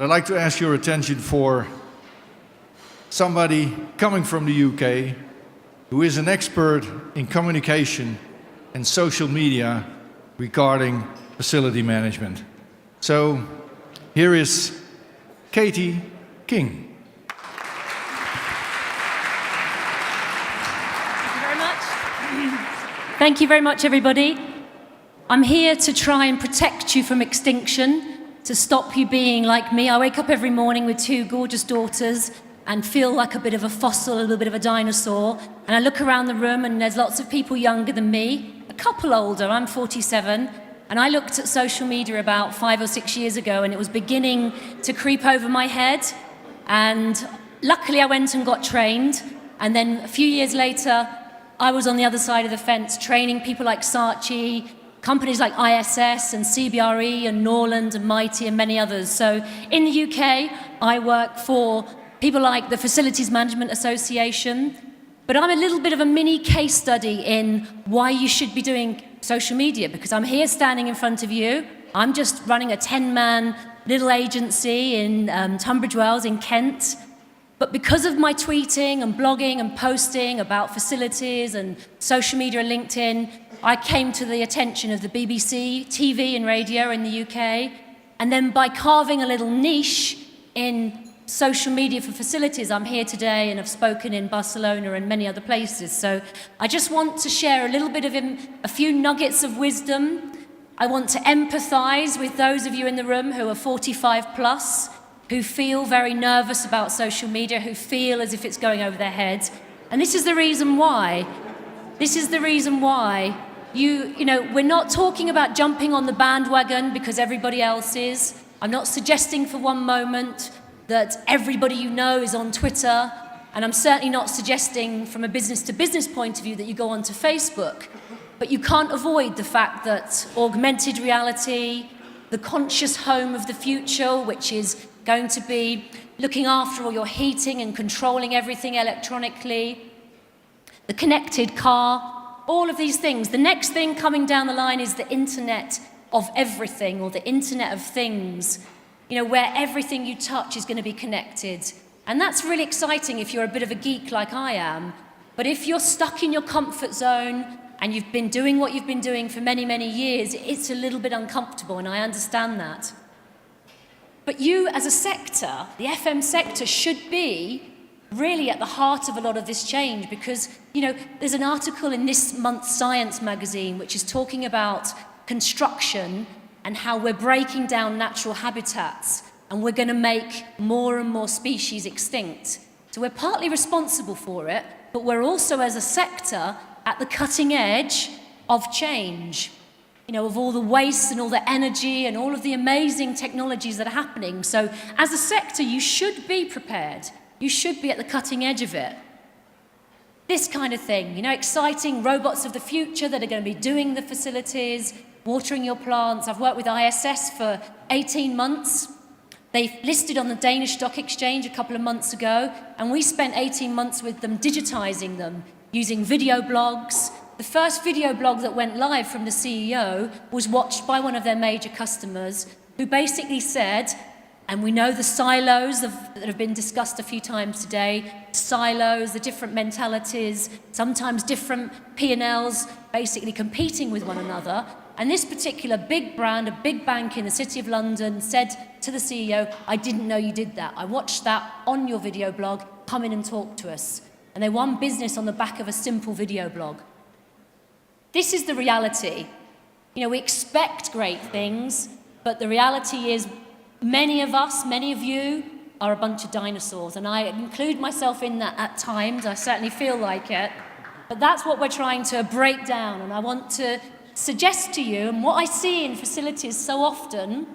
I'd like to ask your attention for somebody coming from the UK who is an expert in communication and social media regarding facility management. So here is Katie King. Thank you very much, everybody. I'm here to try and protect you from extinction, to stop you being like me. I wake up every morning with two gorgeous daughters and feel like a bit of a fossil, a little bit of a dinosaur. And I look around the room and there's lots of people younger than me, a couple older, I'm 47. And I looked at social media about 5 or 6 years ago and it was beginning to creep over my head. And luckily I went and got trained. And then a few years later, I was on the other side of the fence training people like Saatchi, companies like ISS and CBRE and Norland and Mighty and many others. So in the UK, I work for people like the Facilities Management Association, but I'm a little bit of a mini case study in why you should be doing social media, because I'm here standing in front of you. I'm just running a 10-man little agency in Tunbridge Wells in Kent. But because of my tweeting and blogging and posting about facilities and social media and LinkedIn, I came to the attention of the BBC, TV and radio in the UK. And then by carving a little niche in social media for facilities, I'm here today and I've spoken in Barcelona and many other places. So I just want to share a little bit of a few nuggets of wisdom. I want to empathize with those of you in the room who are 45 plus, who feel very nervous about social media, who feel as if it's going over their heads. And this is the reason why. This is the reason why. You know, we're not talking about jumping on the bandwagon because everybody else is. I'm not suggesting for one moment that everybody you know is on Twitter, and I'm certainly not suggesting from a business-to-business point of view that you go onto Facebook. But you can't avoid the fact that augmented reality, the conscious home of the future, which is going to be looking after all your heating and controlling everything electronically, the connected car, all of these things. The next thing coming down the line is the Internet of Everything, or the Internet of Things, you know, where everything you touch is going to be connected. And that's really exciting if you're a bit of a geek like I am. But if you're stuck in your comfort zone and you've been doing what you've been doing for many, many years, it's a little bit uncomfortable, and I understand that. But you, as a sector, the FM sector, should be really at the heart of a lot of this change, because, you know, there's an article in this month's Science magazine which is talking about construction and how we're breaking down natural habitats and we're going to make more and more species extinct. So we're partly responsible for it, but we're also, as a sector, at the cutting edge of change. You know, of all the waste and all the energy and all of the amazing technologies that are happening. So as a sector, you should be prepared. You should be at the cutting edge of it. This kind of thing, you know, exciting robots of the future that are going to be doing the facilities, watering your plants. I've worked with ISS for 18 months. They listed on the Danish Stock Exchange a couple of months ago, and we spent 18 months with them digitizing them, using video blogs. The first video blog that went live from the CEO was watched by one of their major customers, who basically said, and we know the silos that have been discussed a few times today, silos, the different mentalities, sometimes different P&Ls basically competing with one another. And this particular big brand, a big bank in the City of London, said to the CEO, I didn't know you did that. I watched that on your video blog. Come in and talk to us. And they won business on the back of a simple video blog. This is the reality. You know, we expect great things, but the reality is many of us, many of you, are a bunch of dinosaurs, and I include myself in that at times. I certainly feel like it. But that's what we're trying to break down, and I want to suggest to you, and what I see in facilities so often,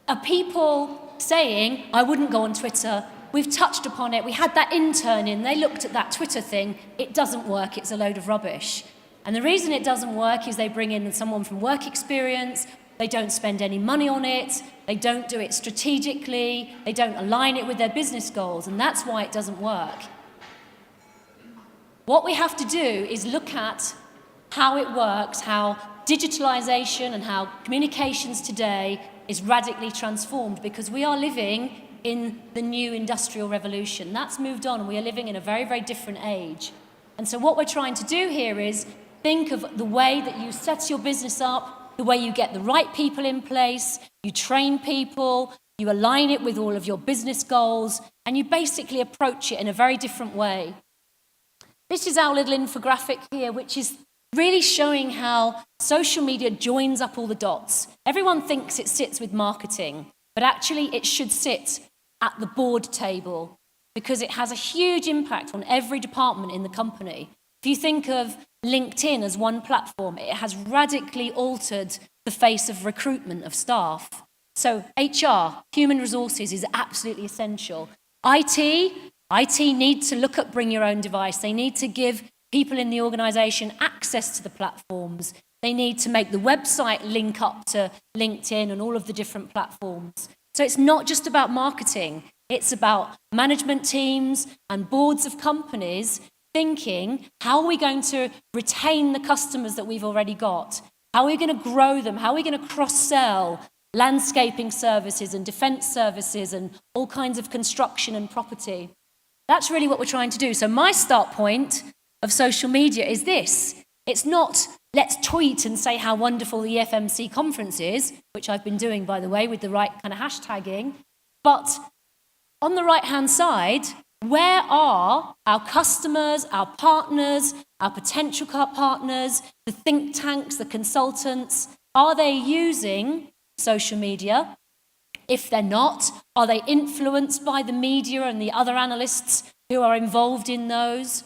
are people saying, I wouldn't go on Twitter. We've touched upon it. We had that intern in. They looked at that Twitter thing. It doesn't work. It's a load of rubbish. And the reason it doesn't work is they bring in someone from work experience. They don't spend any money on it. They don't do it strategically. They don't align it with their business goals. And that's why it doesn't work. What we have to do is look at how it works, how digitalization and how communications today is radically transformed because we are living in the new industrial revolution. That's moved on and we are living in a very, very different age. And so what we're trying to do here is think of the way that you set your business up, the way you get the right people in place, you train people, you align it with all of your business goals, and you basically approach it in a very different way. This is our little infographic here, which is really showing how social media joins up all the dots. Everyone thinks it sits with marketing, but actually it should sit at the board table because it has a huge impact on every department in the company. If you think of LinkedIn as one platform, it has radically altered the face of recruitment of staff. So HR, human resources, is absolutely essential. IT need to look at bring your own device. They need to give people in the organization access to the platforms. They need to make the website link up to LinkedIn and all of the different platforms. So it's not just about marketing. It's about management teams and boards of companies thinking, how are we going to retain the customers that we've already got? How are we going to grow them? How are we going to cross-sell landscaping services and defense services and all kinds of construction and property? That's really what we're trying to do. So my start point of social media is this. It's not, let's tweet and say how wonderful the EFMC conference is, which I've been doing, by the way, with the right kind of hashtagging. But on the right-hand side, where are our customers, our partners, our potential partners, the think tanks, the consultants? Are they using social media? If they're not, are they influenced by the media and the other analysts who are involved in those?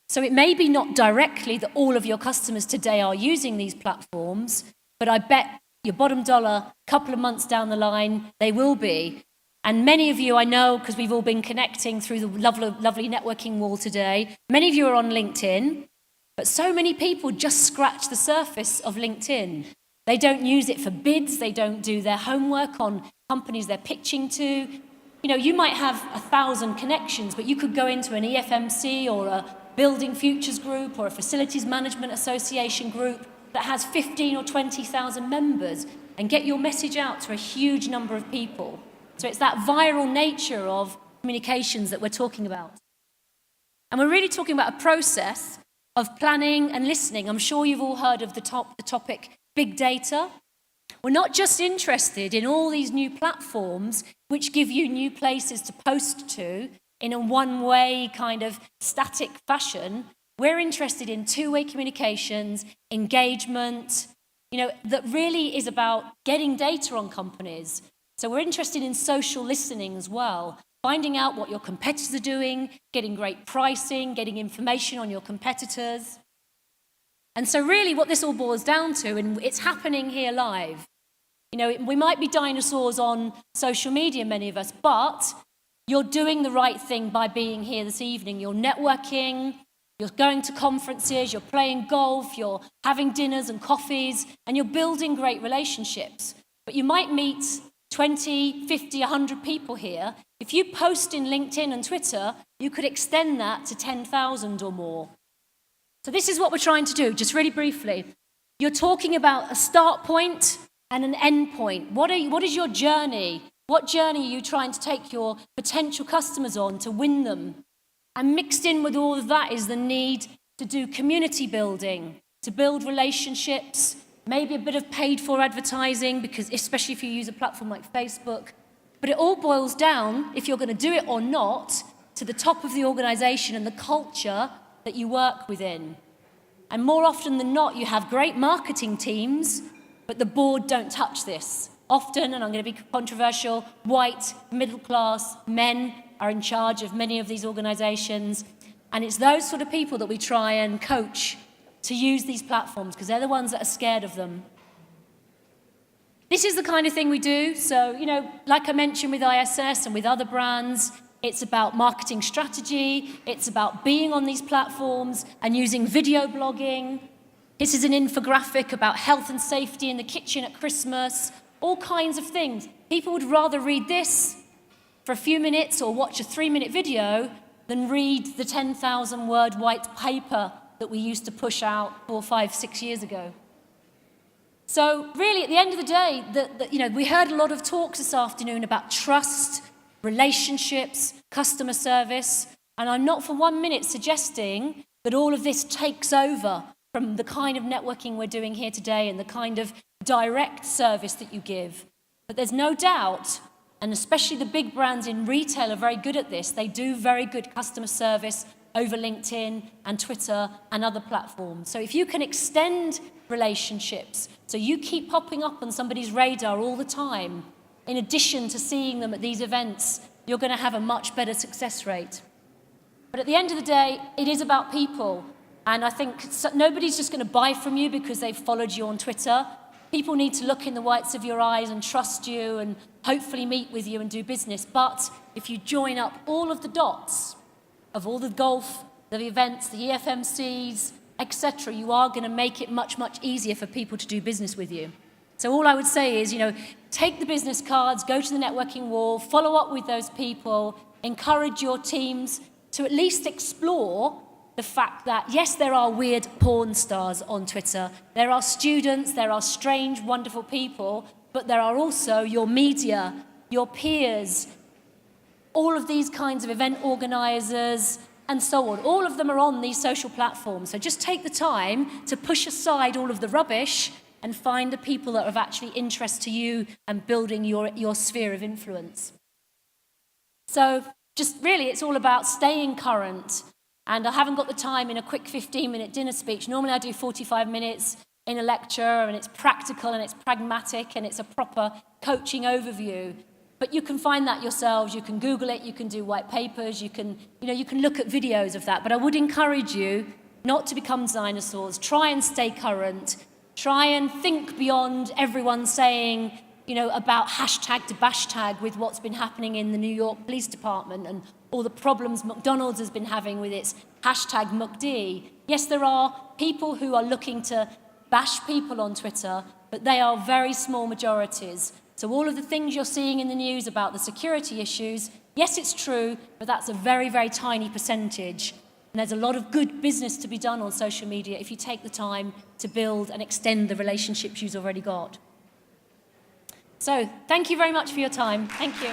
So it may be not directly that all of your customers today are using these platforms, but I bet your bottom dollar, a couple of months down the line, they will be. And many of you, I know, because we've all been connecting through the lovely networking wall today, many of you are on LinkedIn, but so many people just scratch the surface of LinkedIn. They don't use it for bids, they don't do their homework on companies they're pitching to. You know, you might have 1,000 connections, but you could go into an EFMC or a Building Futures group or a Facilities Management Association group that has 15 or 20,000 members and get your message out to a huge number of people. So it's that viral nature of communications that we're talking about. And we're really talking about a process of planning and listening. I'm sure you've all heard of the topic big data. We're not just interested in all these new platforms which give you new places to post to in a one-way kind of static fashion. We're interested in two-way communications, engagement, that really is about getting data on companies. So we're interested in social listening as well, finding out what your competitors are doing, getting great pricing, getting information on your competitors. And so really what this all boils down to, and it's happening here live, we might be dinosaurs on social media, many of us, but you're doing the right thing by being here this evening. You're networking, you're going to conferences, you're playing golf, you're having dinners and coffees, and you're building great relationships. But you might meet 20, 50, 100 people here. If you post in LinkedIn and Twitter, you could extend that to 10,000 or more. So this is what we're trying to do, just really briefly. You're talking about a start point and an end point. What is your journey? What journey are you trying to take your potential customers on to win them? And mixed in with all of that is the need to do community building, to build relationships, maybe a bit of paid-for advertising, because especially if you use a platform like Facebook. But it all boils down, if you're going to do it or not, to the top of the organization and the culture that you work within. And more often than not, you have great marketing teams, but the board don't touch this. Often, and I'm going to be controversial, white, middle-class men are in charge of many of these organizations. And it's those sort of people that we try and coach to use these platforms, because they're the ones that are scared of them. This is the kind of thing we do. So, like I mentioned with ISS and with other brands, it's about marketing strategy, it's about being on these platforms and using video blogging. This is an infographic about health and safety in the kitchen at Christmas, all kinds of things. People would rather read this for a few minutes or watch a 3-minute video than read the 10,000-word white paper that we used to push out 4, 5, 6 years ago. So really, at the end of the day, we heard a lot of talks this afternoon about trust, relationships, customer service, and I'm not for 1 minute suggesting that all of this takes over from the kind of networking we're doing here today and the kind of direct service that you give. But there's no doubt, and especially the big brands in retail are very good at this, they do very good customer service over LinkedIn and Twitter and other platforms. So if you can extend relationships, so you keep popping up on somebody's radar all the time, in addition to seeing them at these events, you're going to have a much better success rate. But at the end of the day, it is about people. And I think nobody's just going to buy from you because they've followed you on Twitter. People need to look in the whites of your eyes and trust you and hopefully meet with you and do business. But if you join up all of the dots of all the golf, the events, the EFMCs, etc., you are going to make it much, much easier for people to do business with you. So all I would say is, take the business cards, go to the networking wall, follow up with those people, encourage your teams to at least explore the fact that, yes, there are weird porn stars on Twitter, there are students, there are strange, wonderful people, but there are also your media, your peers, all of these kinds of event organizers, and so on. All of them are on these social platforms. So just take the time to push aside all of the rubbish and find the people that are of actually interest to you and building your sphere of influence. So just really, it's all about staying current. And I haven't got the time in a quick 15-minute dinner speech. Normally I do 45 minutes in a lecture, and it's practical and it's pragmatic and it's a proper coaching overview. But you can find that yourselves. You can Google it, you can do white papers, you can look at videos of that. But I would encourage you not to become dinosaurs. Try and stay current. Try and think beyond everyone saying, about hashtag to bashtag with what's been happening in the New York Police Department and all the problems McDonald's has been having with its hashtag McD. Yes, there are people who are looking to bash people on Twitter, but they are very small majorities. So all of the things you're seeing in the news about the security issues, yes, it's true, but that's a very, very tiny percentage. And there's a lot of good business to be done on social media if you take the time to build and extend the relationships you've already got. So thank you very much for your time. Thank you.